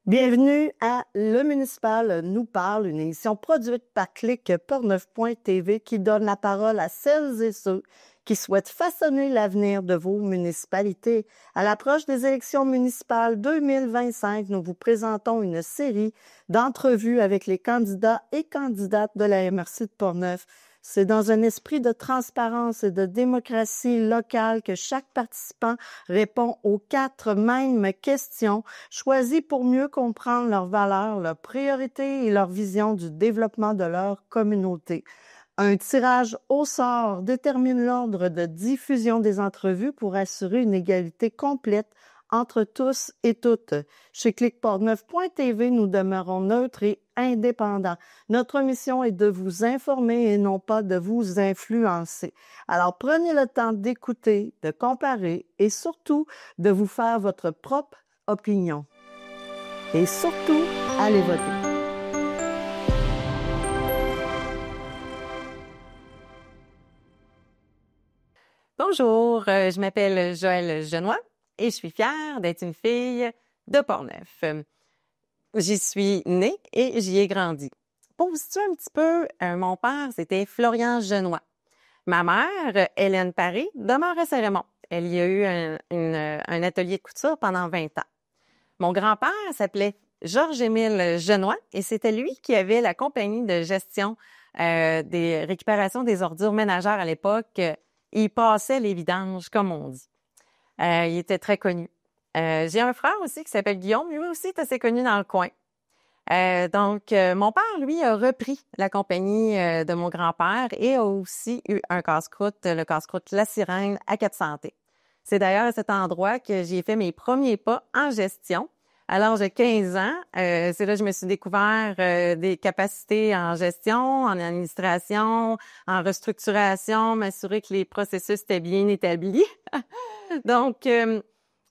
Bienvenue à Le Municipal nous parle, une émission produite par Clic.TV qui donne la parole à celles et ceux qui souhaitent façonner l'avenir de vos municipalités. À l'approche des élections municipales 2025, nous vous présentons une série d'entrevues avec les candidats et candidates de la MRC de Portneuf. C'est dans un esprit de transparence et de démocratie locale que chaque participant répond aux 4 mêmes questions choisies pour mieux comprendre leurs valeurs, leurs priorités et leur vision du développement de leur communauté. Un tirage au sort détermine l'ordre de diffusion des entrevues pour assurer une égalité complète entre tous et toutes. Chez clicportneuf.tv, nous demeurons neutres et indépendants. Notre mission est de vous informer et non pas de vous influencer. Alors prenez le temps d'écouter, de comparer et surtout de vous faire votre propre opinion. Et surtout, allez voter. Bonjour, je m'appelle Joëlle Genois et je suis fière d'être une fille de Portneuf. J'y suis née et j'y ai grandi. Pour vous situer un petit peu, mon père, c'était Florian Genois. Ma mère, Hélène Paré, demeure à Saint-Raymond. Elle y a eu un atelier de couture pendant 20 ans. Mon grand-père s'appelait Georges-Émile Genois et c'était lui qui avait la compagnie de gestion des récupérations des ordures ménagères à l'époque. Il passait les vidanges, comme on dit. Il était très connu. J'ai un frère aussi qui s'appelle Guillaume. Lui aussi est assez connu dans le coin. Donc, mon père, lui, a repris la compagnie de mon grand-père et a aussi eu un casse-croûte, le casse-croûte La Sirène à Cap-Santé. C'est d'ailleurs à cet endroit que j'ai fait mes premiers pas en gestion. À l'âge de 15 ans, c'est là que je me suis découvert des capacités en gestion, en administration, en restructuration, m'assurer que les processus étaient bien établis. Donc, c'est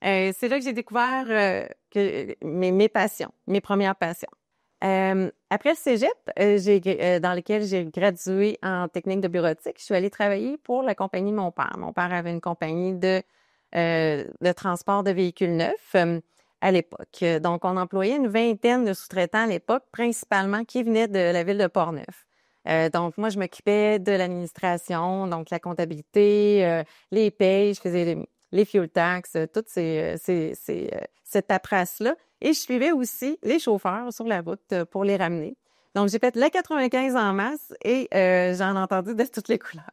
là que j'ai découvert mes passions, mes premières passions. Après le cégep, dans lequel j'ai gradué en technique de bureautique, je suis allée travailler pour la compagnie de mon père. Mon père avait une compagnie de transport de véhicules neufs à l'époque. Donc, on employait une vingtaine de sous-traitants à l'époque, principalement qui venaient de la ville de Portneuf. Donc, moi, je m'occupais de l'administration, donc la comptabilité, les payes, je faisais les fuel tax, toute cette paperasse-là. Et je suivais aussi les chauffeurs sur la route pour les ramener. Donc, j'ai fait la 95 en masse et j'en ai entendu de toutes les couleurs.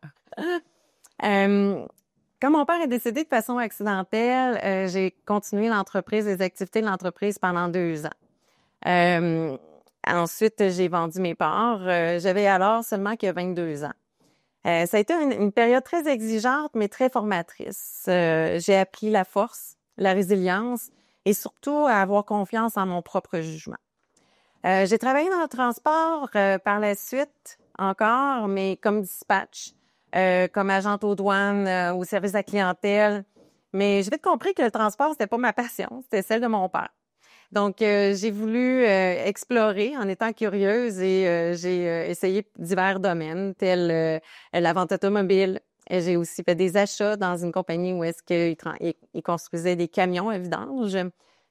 Quand mon père est décédé de façon accidentelle, j'ai continué les activités de l'entreprise pendant 2 ans. Ensuite, j'ai vendu mes parts. J'avais alors seulement que 22 ans. Ça a été une période très exigeante, mais très formatrice. J'ai appris la force, la résilience et surtout à avoir confiance en mon propre jugement. J'ai travaillé dans le transport par la suite encore, mais comme dispatch, comme agente aux douanes, au service à la clientèle. Mais j'ai vite compris que le transport, c'était pas ma passion, c'était celle de mon père. Donc, j'ai voulu explorer en étant curieuse et j'ai essayé divers domaines, tels la vente automobile. Et j'ai aussi fait des achats dans une compagnie où est-ce qu'ils construisaient des camions à vidange.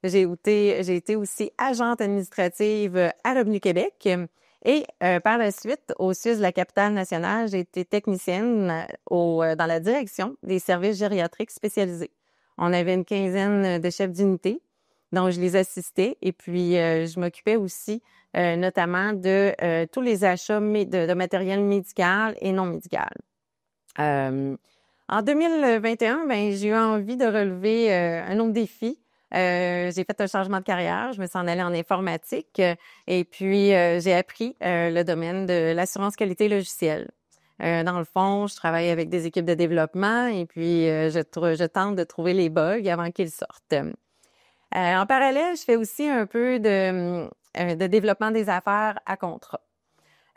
J'ai été aussi agente administrative à Revenu Québec. Et par la suite, au CIUS de la capitale nationale, j'ai été technicienne dans la direction des services gériatriques spécialisés. On avait une quinzaine de chefs d'unité. Donc, je les assistais et puis je m'occupais aussi notamment de tous les achats de matériel médical et non médical. En 2021, j'ai eu envie de relever un autre défi. J'ai fait un changement de carrière, je me suis en allée en informatique et puis j'ai appris le domaine de l'assurance qualité logicielle. Dans le fond, je travaille avec des équipes de développement et puis je tente de trouver les bugs avant qu'ils sortent. En parallèle, je fais aussi un peu de développement des affaires à contrat.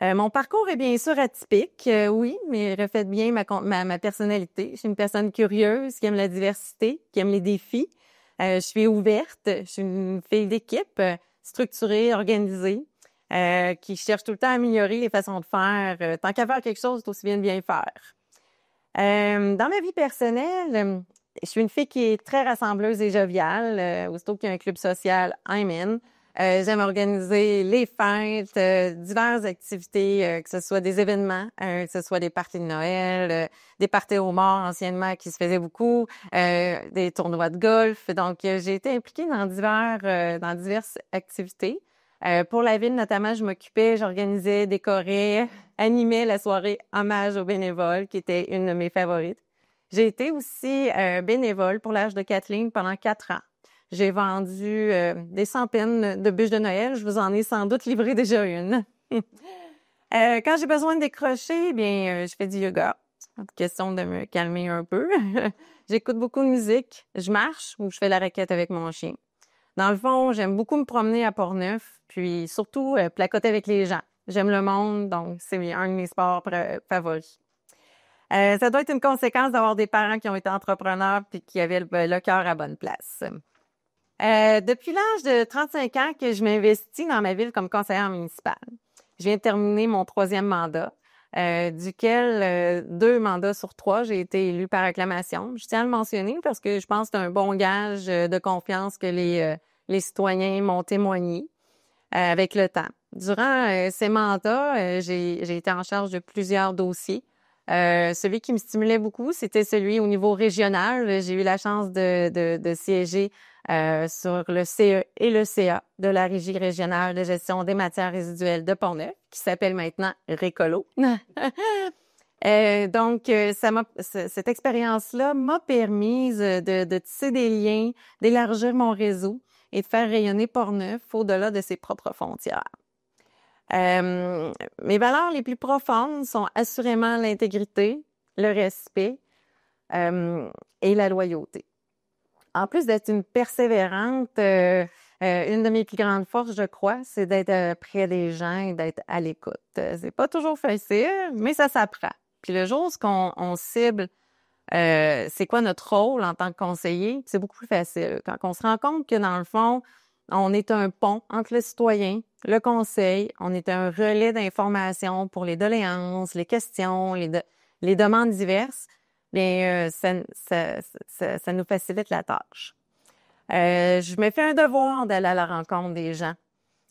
Mon parcours est bien sûr atypique, oui, mais reflète bien ma personnalité. Je suis une personne curieuse, qui aime la diversité, qui aime les défis. Je suis ouverte, je suis une fille d'équipe, structurée, organisée, qui cherche tout le temps à améliorer les façons de faire. Tant qu'à faire quelque chose, c'est aussi bien de bien faire. Dans ma vie personnelle, je suis une fille qui est très rassembleuse et joviale. Aussitôt qu'il y a un club social, I'm in. J'aime organiser les fêtes, diverses activités, que ce soit des événements, que ce soit des parties de Noël, des parties aux morts anciennement qui se faisaient beaucoup, des tournois de golf. Donc, j'ai été impliquée dans diverses activités. Pour la ville, notamment, j'organisais, décorais, animais la soirée hommage aux bénévoles, qui était une de mes favorites. J'ai été aussi bénévole pour l'Arche de Kathleen pendant 4 ans. J'ai vendu des centaines de bûches de Noël. Je vous en ai sans doute livré déjà une. Quand j'ai besoin de décrocher, je fais du yoga. Question de me calmer un peu. J'écoute beaucoup de musique. Je marche ou je fais la raquette avec mon chien. Dans le fond, j'aime beaucoup me promener à Portneuf, puis surtout placoter avec les gens. J'aime le monde, donc c'est un de mes sports favoris. Ça doit être une conséquence d'avoir des parents qui ont été entrepreneurs puis qui avaient le cœur à bonne place. Depuis l'âge de 35 ans que je m'investis dans ma ville comme conseillère municipale. Je viens de terminer mon 3e mandat, duquel 2 mandats sur 3, j'ai été élue par acclamation. Je tiens à le mentionner parce que je pense que c'est un bon gage de confiance que les citoyens m'ont témoigné avec le temps. Durant ces mandats, j'ai été en charge de plusieurs dossiers. Celui qui me stimulait beaucoup, c'était celui au niveau régional. J'ai eu la chance de siéger sur le CE et le CA de la Régie régionale de gestion des matières résiduelles de Portneuf, qui s'appelle maintenant Récolo. Cette expérience-là m'a permise de tisser des liens, d'élargir mon réseau et de faire rayonner Portneuf au-delà de ses propres frontières. Mes valeurs les plus profondes sont assurément l'intégrité, le respect et la loyauté. En plus d'être une persévérante, une de mes plus grandes forces, je crois, c'est d'être près des gens et d'être à l'écoute. C'est pas toujours facile, mais ça s'apprend. Puis le jour où on cible c'est quoi notre rôle en tant que conseiller, c'est beaucoup plus facile. Quand on se rend compte que dans le fond, on est un pont entre le citoyen, le conseil, on est un relais d'informations pour les doléances, les questions, les demandes diverses, ça nous facilite la tâche. Je me fais un devoir d'aller à la rencontre des gens.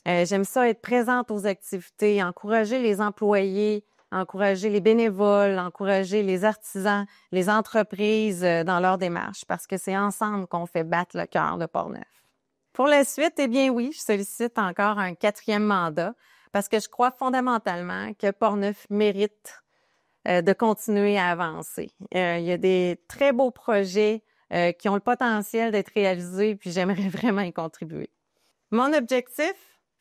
J'aime ça être présente aux activités, encourager les employés, encourager les bénévoles, encourager les artisans, les entreprises dans leur démarche, parce que c'est ensemble qu'on fait battre le cœur de Portneuf. Pour la suite, oui, je sollicite encore un 4e mandat parce que je crois fondamentalement que Portneuf mérite de continuer à avancer. Il y a des très beaux projets qui ont le potentiel d'être réalisés, puis j'aimerais vraiment y contribuer. Mon objectif,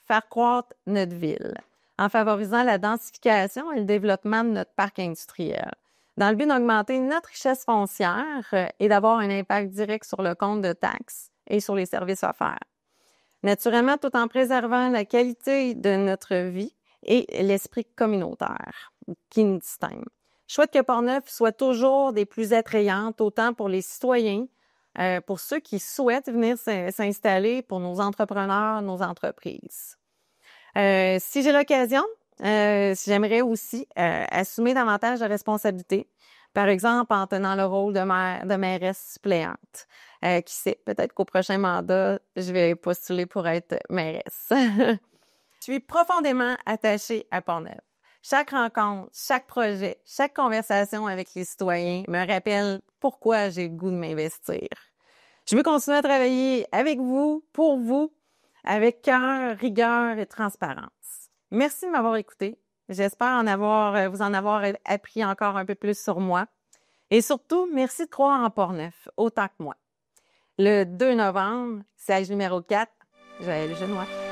faire croître notre ville en favorisant la densification et le développement de notre parc industriel, dans le but d'augmenter notre richesse foncière et d'avoir un impact direct sur le compte de taxes et sur les services offerts. Naturellement, tout en préservant la qualité de notre vie et l'esprit communautaire qui nous distingue. Je souhaite que Portneuf soit toujours des plus attrayantes, autant pour les citoyens, pour ceux qui souhaitent venir s'installer, pour nos entrepreneurs, nos entreprises. Si j'ai l'occasion, j'aimerais aussi assumer davantage de responsabilités. Par exemple, en tenant le rôle de mairesse suppléante. Qui sait, peut-être qu'au prochain mandat, je vais postuler pour être mairesse. Je suis profondément attachée à Portneuf. Chaque rencontre, chaque projet, chaque conversation avec les citoyens me rappelle pourquoi j'ai le goût de m'investir. Je veux continuer à travailler avec vous, pour vous, avec cœur, rigueur et transparence. Merci de m'avoir écouté. J'espère vous en avoir appris encore un peu plus sur moi. Et surtout, merci de croire en Portneuf, autant que moi. Le 2 novembre, siège numéro 4, Joëlle Genois.